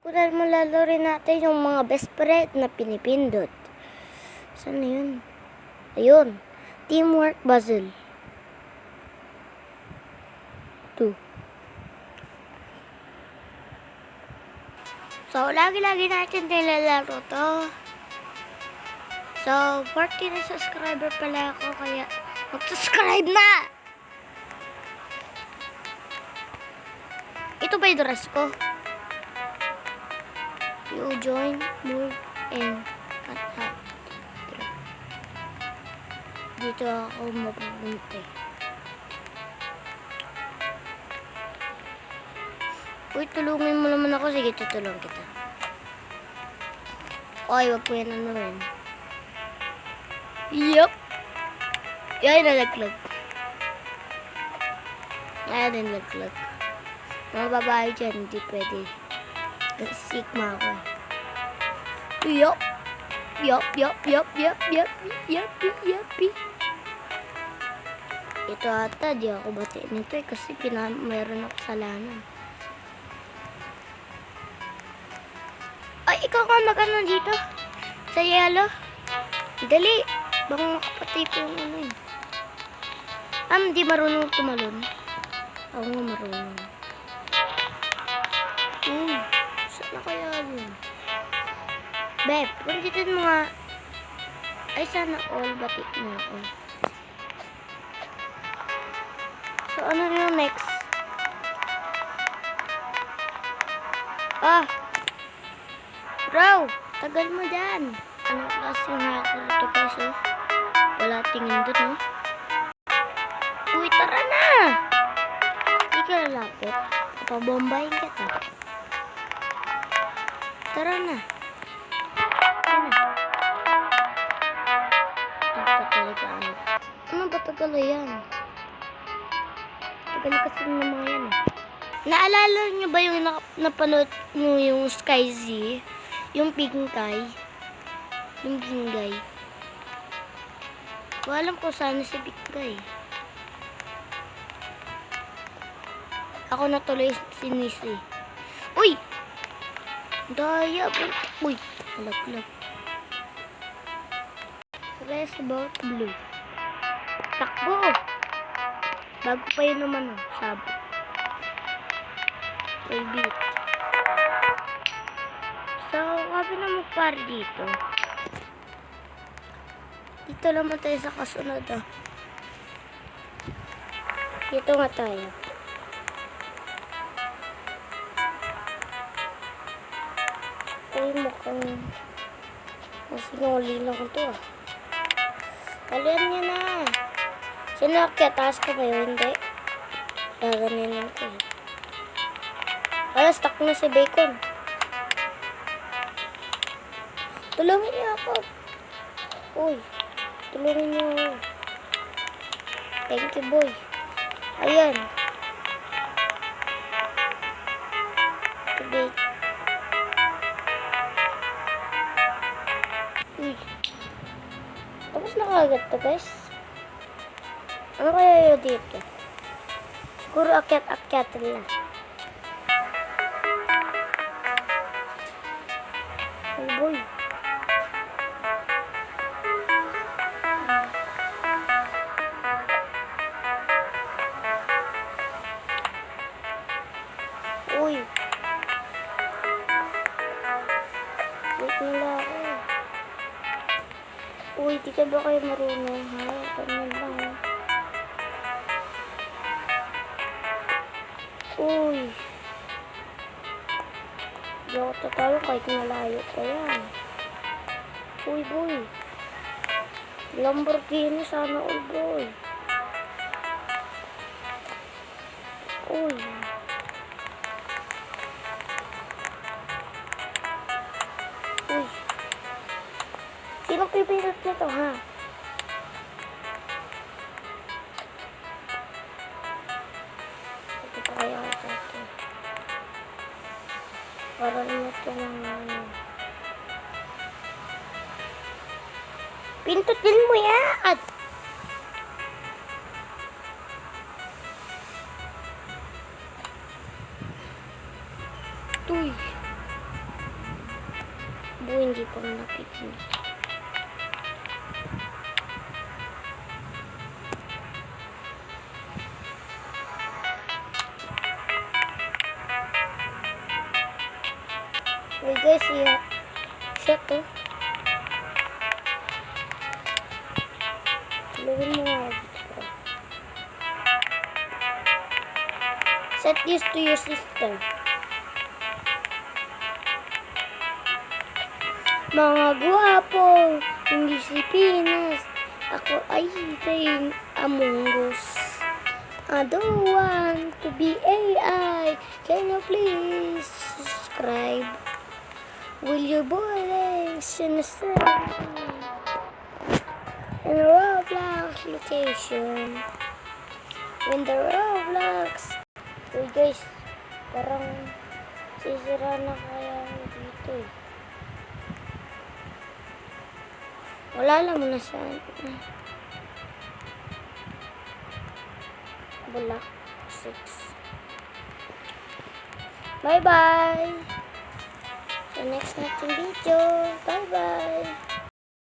Kunan mo lalo rin natin yung mga best friend na pinipindot. Saan na yun? Ayun. Teamwork puzzle. 2. So, lagi-lagi natin nilalaro to. So, 40 na subscriber pala ako, kaya mag-subscribe na! Ito ba yung dress ko? You join, move, and cut hat. Dito ako mapupunta. Uy, tulungin mo naman ako. Sige, tutulong kita. Oy, wag ko yan ano rin. Yup. Yan, nalaglag. Yan, nalaglag. Mga babae dyan, hindi pwede. Sigma ako eh. Yup. Yup. Ito ata, di ako batiin nito eh, kasi mayroon ako kasalanan. Ay, ikaw ka mag-ano dito? Sa yellow? Dali. Baka makapatay po yung ano eh. Di marunong tumalon. Ako nga marunong. Saan na kaya yun? Beb, puntitin mo nga. Ay, sana all batik mo ako. So, ano yung next? Bro, tagal mo dyan. Anong klase yung hacker ito guys, oh? Wala tingin dun, oh. Uy, tara na! Hindi ka lalapot. Papabombahin kita. Tara na. Tara na. Dapat talaga ano. Ano ba tagal yan? Tagal kasi ng mga yan, eh. Naalala nyo ba yung napanood nyo yung Sky Z? Yung Pingay? Yung Pingay? Alam ko sana si Pingay. Ako na tuloy si Nisi. Uy! Daya! Uy! Halaglag. Stress about blue. Takbo! Bago pa yun naman, oh. Sabi. Beat. So, sabi na magpari dito. Dito naman tayo sa kasunod, ah. Dito nga tayo. Uy, mukhang masinuli lang ito, ah. Kalian niya na. Sinakya, taas ka ba yun? Hindi. Gaganyan ko, eh. Stuck na si Bacon. Tulungin niyo ako. Uy, tulungin niyo ako. Thank you, boy. Ayan. Bacon. Uy. Tapos nakagat to, guys. Ano kaya yun dito? Siguro akyat-akyatin lang. Oh boy. Uy. Wait nila ako. Uy, di ka ba kayo marunong, ha? Ganyan lang, ha? Uy. Di ako tatalo kahit malayo pa yan. Uy, boy. Lamborghini sana all, boy. Uy. Uy. Sino pipinot nito, ha? Ito pa kaya ako ito. Para naman ito ng pintutin mo yan! Uy! hindi pa napipinig. Wait guys, shut to. Tulungin mo nga dito. Set this to your sister. Mga guwapo, hindi si Pinas. Ako ay train Among Us. I don't want to be AI. Can you please subscribe? Will your boys understand? In the Roblox location. In the Roblox. Uy guys, parang sisira na kaya dito eh. Wala lang muna saan. Wala. 6. Bye bye. Sa next natin video. Bye bye.